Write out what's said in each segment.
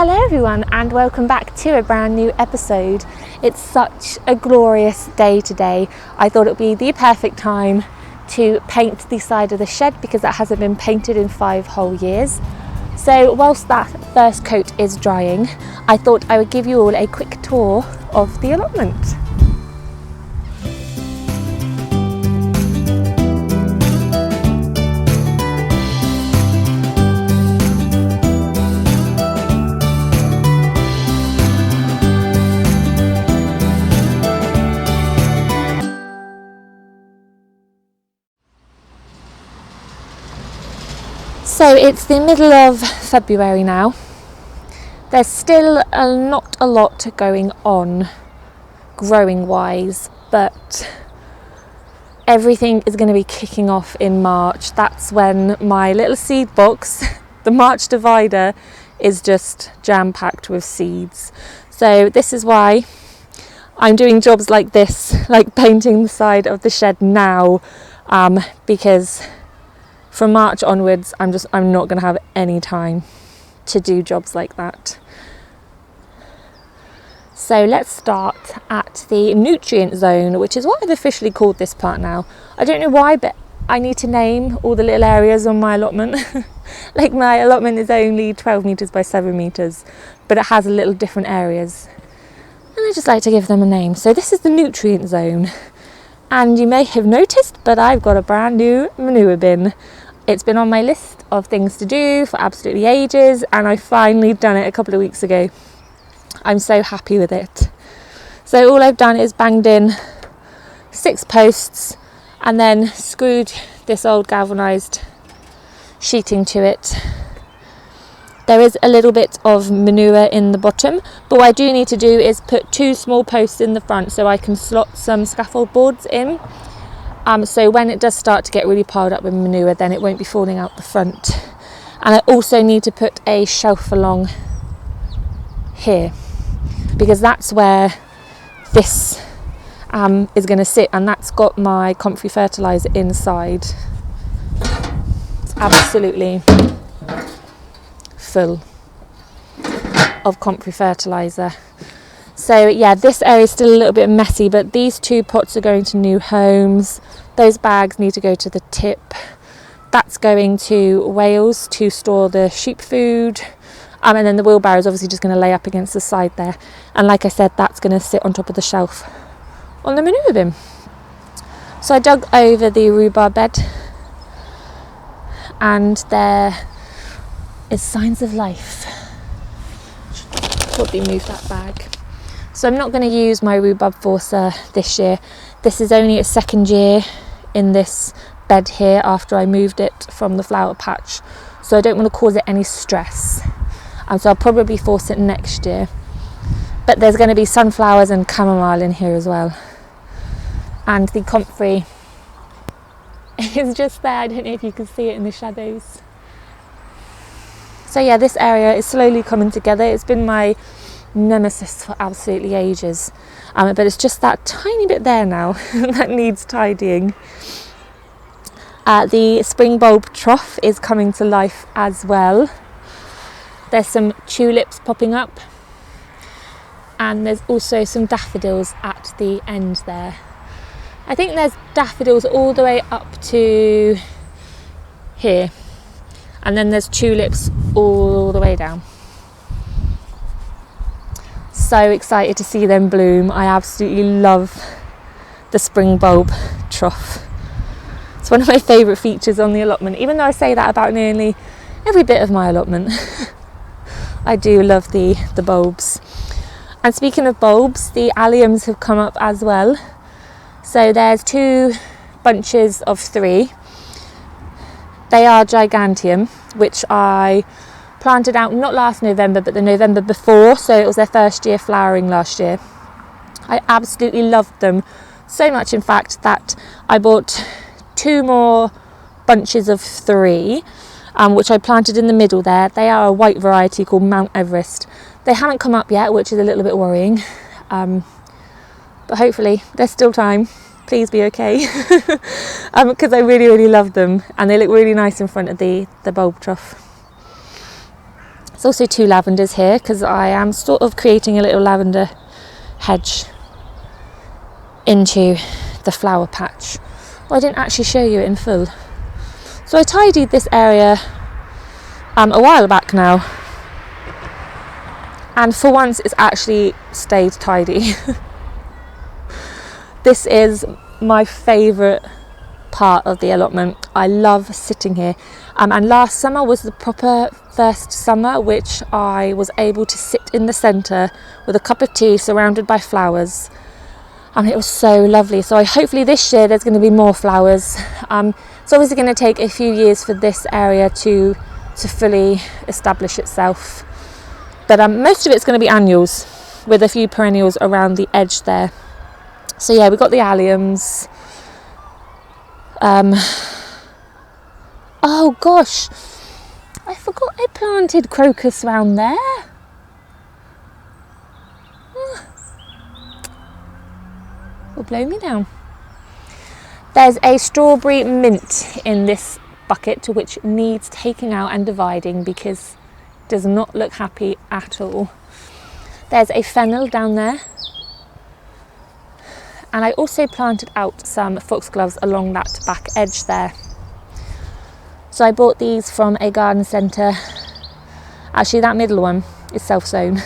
Hello everyone and welcome back to a brand new episode. It's such a glorious day today. I thought it would be the perfect time to paint the side of the shed because it hasn't been painted in 5 whole years. So whilst that first coat is drying, I thought I would give you all a quick tour of the allotment. So it's the middle of February now. There's still not a lot going on growing wise, but everything is going to be kicking off in March. That's when my little seed box, the March divider, is just jam-packed with seeds. So this is why I'm doing jobs like this, like painting the side of the shed now, because from March onwards, I'm not going to have any time to do jobs like that. So let's start at the nutrient zone, which is what I've officially called this part now. I don't know why, but I need to name all the little areas on my allotment. Like my allotment is only 12 metres by 7 metres, but it has little different areas. And I just like to give them a name. So this is the nutrient zone. And you may have noticed, but I've got a brand new manure bin. It's been on my list of things to do for absolutely ages, and I finally done it a couple of weeks ago. I'm so happy with it. So all I've done is banged in 6 posts and then screwed this old galvanised sheeting to it. There is a little bit of manure in the bottom, but what I do need to do is put 2 small posts in the front so I can slot some scaffold boards in. So when it does start to get really piled up with manure, then it won't be falling out the front. And I also need to put a shelf along here, because that's where this is going to sit, and that's got my comfrey fertiliser inside. It's absolutely full of comfrey fertiliser. So yeah, this area is still a little bit messy, but these 2 pots are going to new homes. Those bags need to go to the tip. That's going to Wales to store the sheep food. And then the wheelbarrow is obviously just going to lay up against the side there. And like I said, that's going to sit on top of the shelf on the manure bin. So I dug over the rhubarb bed, and there is signs of life. Probably move that bag. So I'm not going to use my rhubarb forcer this year. This is only its 2nd year in this bed here after I moved it from the flower patch. So I don't want to cause it any stress. And so I'll probably force it next year. But there's going to be sunflowers and chamomile in here as well. And the comfrey is just there. I don't know if you can see it in the shadows. So yeah, this area is slowly coming together. It's been my nemesis for absolutely ages, but it's just that tiny bit there now that needs tidying. The spring bulb trough is coming to life as well. There's some tulips popping up, and there's also some daffodils at the end there. I think there's daffodils all the way up to here, and then there's tulips all the way down. So excited to see them bloom. I absolutely love the spring bulb trough. It's one of my favourite features on the allotment, even though I say that about nearly every bit of my allotment. I do love the bulbs. And speaking of bulbs, the Alliums have come up as well. So there's 2 bunches of 3. They are giganteum, which I planted out not last November but the November before, so it was their 1st year flowering last year. I absolutely loved them so much, in fact, that I bought 2 more bunches of 3, which I planted in the middle there. They are a white variety called Mount Everest. They haven't come up yet, which is a little bit worrying, but hopefully there's still time. Please be okay. Because I really love them, and they look really nice in front of the bulb trough. There's also 2 lavenders here because I am sort of creating a little lavender hedge into the flower patch. Well, I didn't actually show you it in full. So I tidied this area a while back now, and for once it's actually stayed tidy. This is my favourite part of the allotment. I love sitting here, and last summer was the proper first summer which I was able to sit in the centre with a cup of tea surrounded by flowers, and it was so lovely. So hopefully this year there's going to be more flowers. It's obviously going to take a few years for this area to fully establish itself, but most of it's going to be annuals with a few perennials around the edge there. So yeah, we've got the Alliums. Oh gosh, I forgot I planted crocus round there. Will blow me down. There's a strawberry mint in this bucket which needs taking out and dividing because it does not look happy at all. There's a fennel down there. And I also planted out some foxgloves along that back edge there. So I bought these from a garden centre. Actually, that middle one is self-sown.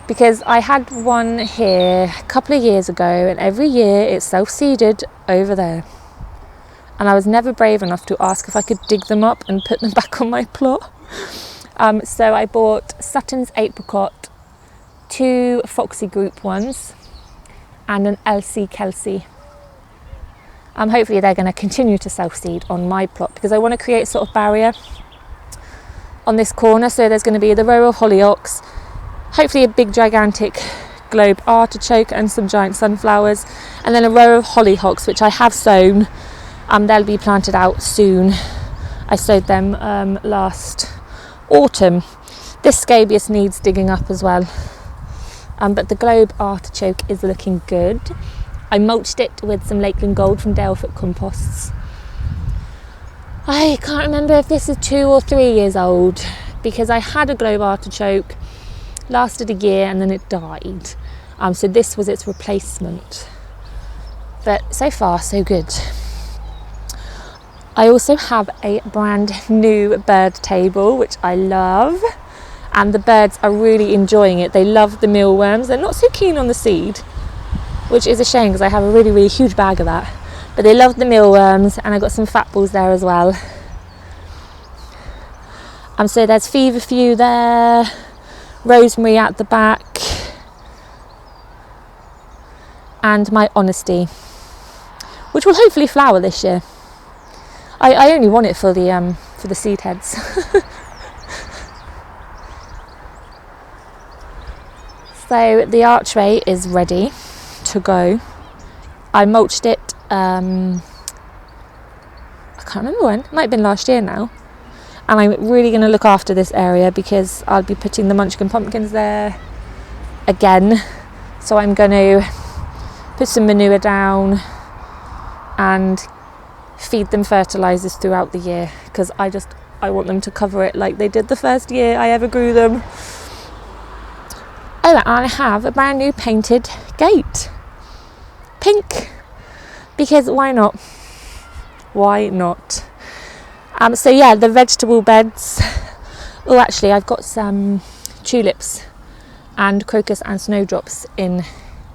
Because I had one here a couple of years ago, and every year it's self-seeded over there. And I was never brave enough to ask if I could dig them up and put them back on my plot. So I bought Sutton's Apricot, 2 Foxy Group ones, and an Elsie Kelsey. Hopefully they're going to continue to self-seed on my plot because I want to create sort of barrier on this corner. So there's going to be the row of hollyhocks, hopefully a big gigantic globe artichoke and some giant sunflowers, and then a row of hollyhocks which I have sown. They'll be planted out soon. I sowed them last autumn. This scabious needs digging up as well. But the globe artichoke is looking good. I mulched it with some Lakeland Gold from Dalefoot composts. I can't remember if this is 2 or 3 years old because I had a globe artichoke, lasted a year and then it died. So this was its replacement. But so far so good. I also have a brand new bird table which I love. And the birds are really enjoying it. They love the mealworms. They're not so keen on the seed, which is a shame because I have a really, really huge bag of that. But they love the mealworms, and I got some fat balls there as well. So there's feverfew there, rosemary at the back, and my honesty, which will hopefully flower this year. I only want it for the seed heads. So the archway is ready to go. I mulched it, I can't remember when, it might have been last year now. And I'm really going to look after this area because I'll be putting the munchkin pumpkins there again. So I'm going to put some manure down and feed them fertilisers throughout the year because I want them to cover it like they did the first year I ever grew them. Oh, and I have a brand new painted gate. Pink. Because why not? Why not? So yeah, the vegetable beds. Oh, actually, I've got some tulips and crocus and snowdrops in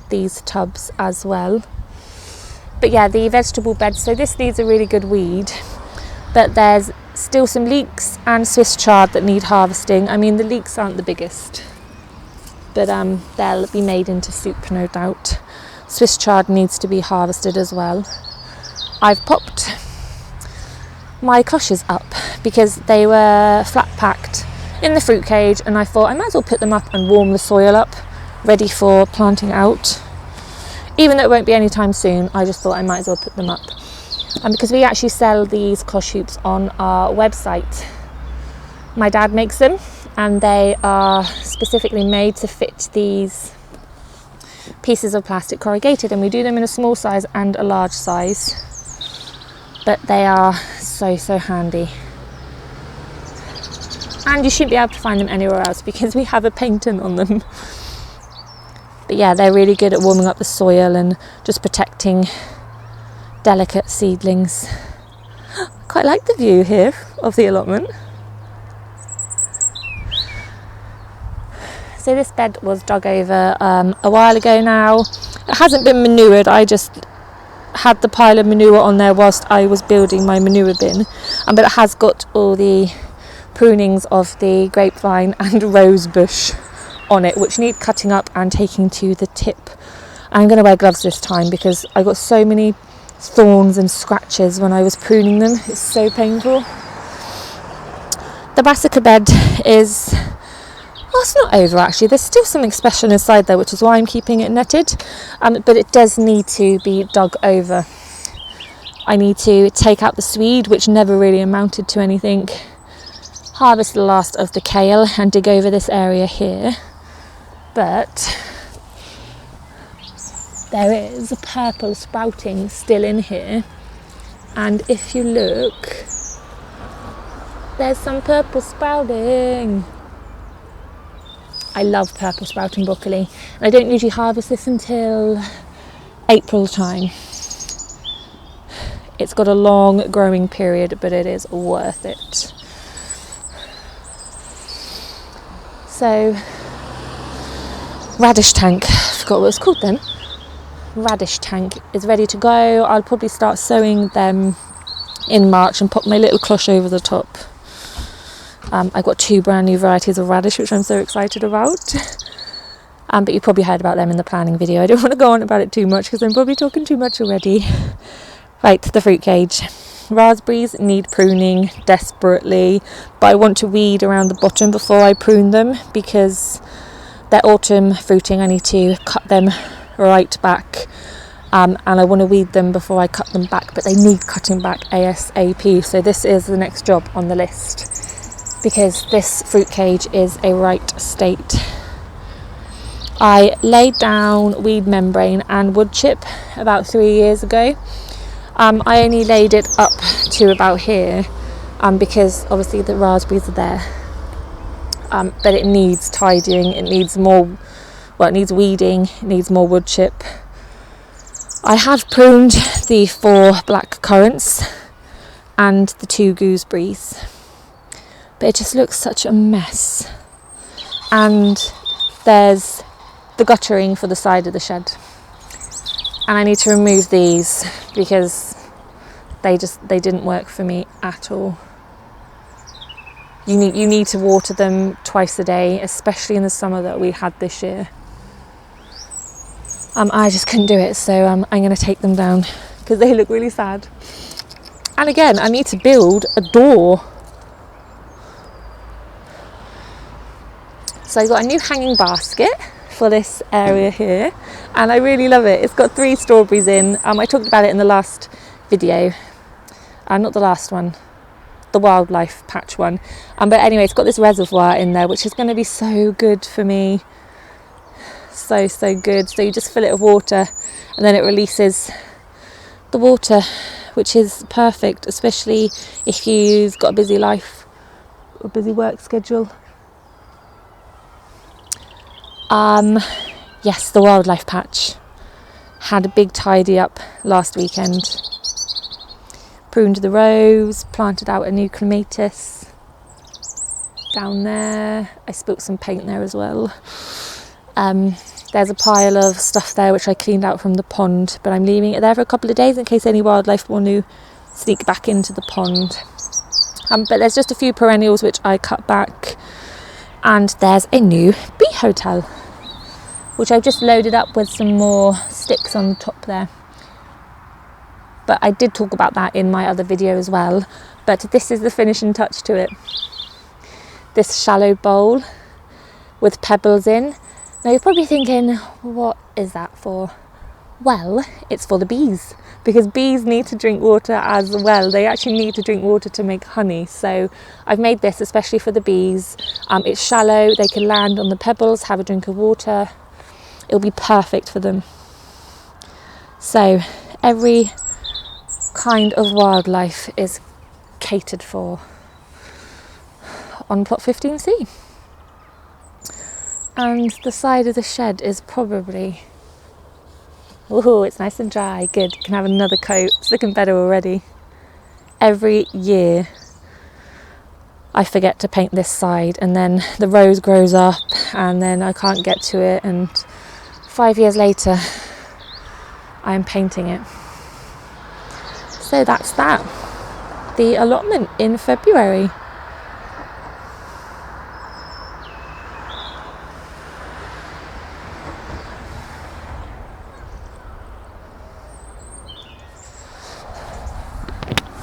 these tubs as well. But yeah, the vegetable beds. So this needs a really good weed. But there's still some leeks and Swiss chard that need harvesting. I mean, the leeks aren't the biggest, but they'll be made into soup, no doubt. Swiss chard needs to be harvested as well. I've popped my cloches up because they were flat packed in the fruit cage, and I thought I might as well put them up and warm the soil up, ready for planting out. Even though it won't be anytime soon, I just thought I might as well put them up. And because we actually sell these cloche hoops on our website. My dad makes them, and they are specifically made to fit these pieces of plastic corrugated, and we do them in a small size and a large size. But they are so handy. and you shouldn't be able to find them anywhere else because we have a patent on them. But yeah, they're really good at warming up the soil and just protecting delicate seedlings. I quite like the view here of the allotment. So this bed was dug over a while ago now. It hasn't been manured, I just had the pile of manure on there whilst I was building my manure bin, but it has got all the prunings of the grapevine and rose bush on it, which need cutting up and taking to the tip. I'm going to wear gloves this time because I got so many thorns and scratches when I was pruning them. It's so painful. The brassica bed is, well, it's not over actually. There's still something special inside there, which is why I'm keeping it netted, but it does need to be dug over. I need to take out the swede, which never really amounted to anything, harvest the last of the kale and dig over this area here. But there is a purple sprouting still in here, and if you look, there's some purple sprouting. I love purple sprouting broccoli, and I don't usually harvest this until April time. It's got a long growing period, but it is worth it. So, radish tank, I forgot what it was called then. Radish tank is ready to go. I'll probably start sowing them in March and pop my little cloche over the top. I've got 2 brand new varieties of radish, which I'm so excited about. But you probably heard about them in the planning video. I don't want to go on about it too much because I'm probably talking too much already. Right, the fruit cage. Raspberries need pruning desperately, but I want to weed around the bottom before I prune them because they're autumn fruiting. I need to cut them right back, and I want to weed them before I cut them back, but they need cutting back ASAP. So this is the next job on the list because this fruit cage is a right state. I laid down weed membrane and wood chip about 3 years ago. I only laid it up to about here because obviously the raspberries are there, but it needs tidying, it needs more, well, it needs weeding, it needs more wood chip. I have pruned the 4 black currants and the 2 gooseberries, but it just looks such a mess. And there's the guttering for the side of the shed, and I need to remove these because they didn't work for me at all. You need to water them twice a day, especially in the summer that we had this year. I just couldn't do it, so I'm going to take them down because they look really sad. And again, I need to build a door. So I got a new hanging basket for this area here, and I really love it. It's got 3 strawberries in. I talked about it in the last video, not the last one, the wildlife patch one. But anyway, it's got this reservoir in there, which is going to be so good for me. So good. So you just fill it with water, and then it releases the water, which is perfect, especially if you've got a busy life or busy work schedule. Yes, the wildlife patch had a big tidy up last weekend. Pruned the rose, planted out a new clematis down there. I spilt some paint there as well. There's a pile of stuff there which I cleaned out from the pond, but I'm leaving it there for a couple of days in case any wildlife want to sneak back into the pond. But there's just a few perennials which I cut back, and there's a new bee hotel which I've just loaded up with some more sticks on the top there. But I did talk about that in my other video as well, but this is the finishing touch to it. This shallow bowl with pebbles in. Now you're probably thinking, what is that for? Well, it's for the bees, because bees need to drink water as well. They actually need to drink water to make honey. So I've made this especially for the bees. It's shallow, they can land on the pebbles, have a drink of water. It'll be perfect for them. So every kind of wildlife is catered for on plot 15C. And the side of the shed is probably, oh, it's nice and dry, good, can have another coat, it's looking better already. Every year I forget to paint this side, and then the rose grows up and then I can't get to it, and 5 years later I am painting it. So that's that, the allotment in February.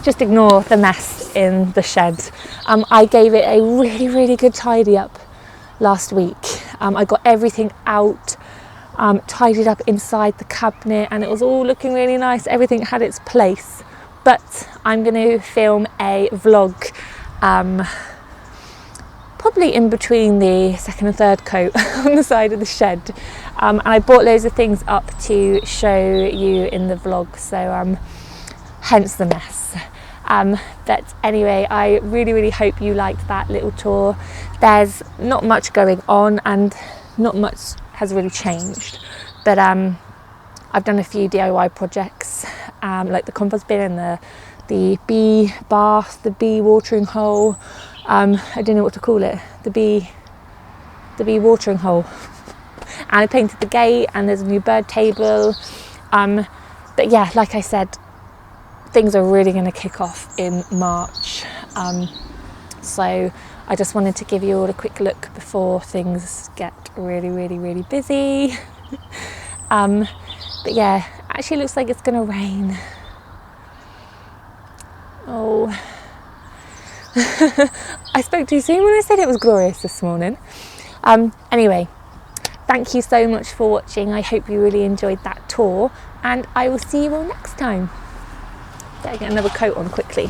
Just ignore the mess in the shed. I gave it a really good tidy up last week. I got everything out, tidied up inside the cabinet, and it was all looking really nice. Everything had its place. But I'm going to film a vlog probably in between the second and third coat on the side of the shed. And I bought loads of things up to show you in the vlog, so hence the mess. But anyway, I really hope you liked that little tour. There's not much going on and not much has really changed, but I've done a few DIY projects, like the compost bin and the bee bath, the bee watering hole. I don't know what to call it, the bee watering hole. And I painted the gate, and there's a new bird table. But yeah, like I said, things are really going to kick off in March, so I just wanted to give you all a quick look before things get really busy. But yeah, actually looks like it's going to rain. Oh, I spoke too soon when I said it was glorious this morning. Anyway, thank you so much for watching. I hope you really enjoyed that tour, and I will see you all next time. Better get another coat on quickly.